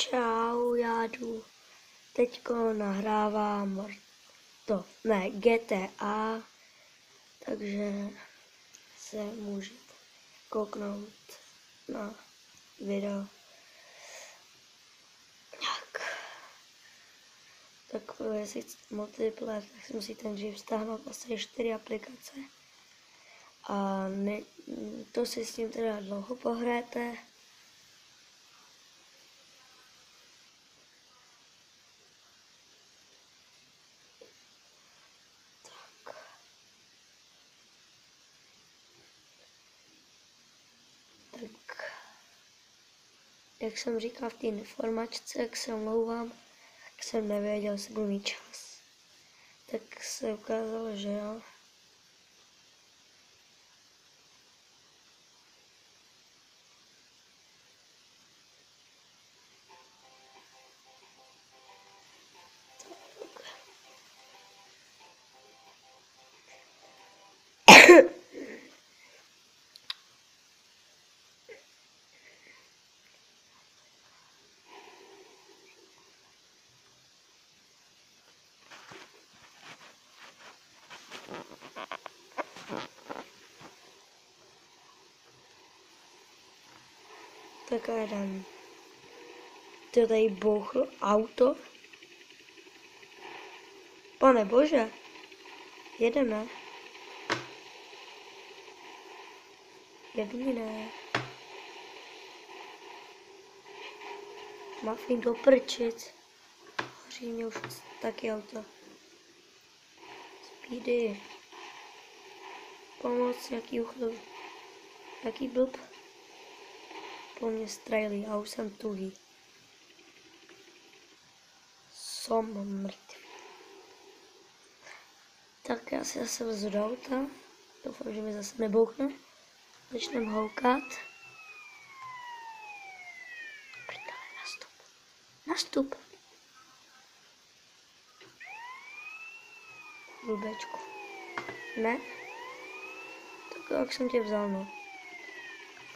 Čau, já jdu. Teďko nahrávám GTA, takže se můžete kouknout na video. Tak jestli chcete multiplayer, tak si musíte nejdřív stáhnout asi 4 aplikace. A to si s tím teda dlouho pohrajete. Tak, jak jsem říkal v té informačce, jak se omlouvám, tak jsem nevěděl, jestli budu mít čas. Tak se ukázalo, že jo. Tak a jeden. Ty tady bouchl auto. Pane bože. Jedeme. Jedni ne. Mafín do prčic. Hoří mě už taky auto. Speedy. Pomoc, jaký uchyl. Jaký blb. Po mě strajlí a už jsem tuhý. Jsem mrtvý. Tak já si zase vlezu do auta. Doufám, že mi zase nebouchne. Začneme houkat. Prdele, nastup. Nastup. Blbečku. Ne? Tak jak jsem tě vzal, no.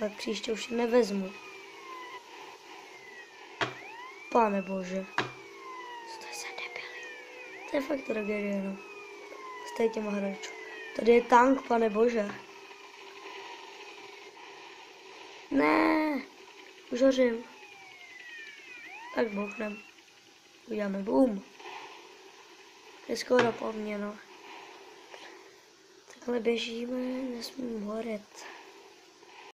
Ale příště už je nevezmu. Pane bože. Co to je za debily? To je fakt tragédie, no. Stej těma hráčů. Tady je tank, pane bože. Ne. Už hořím. Tak bouchnem. Uděláme boom. Je skoro po mně, no. Takhle běžíme, nesmím hořet.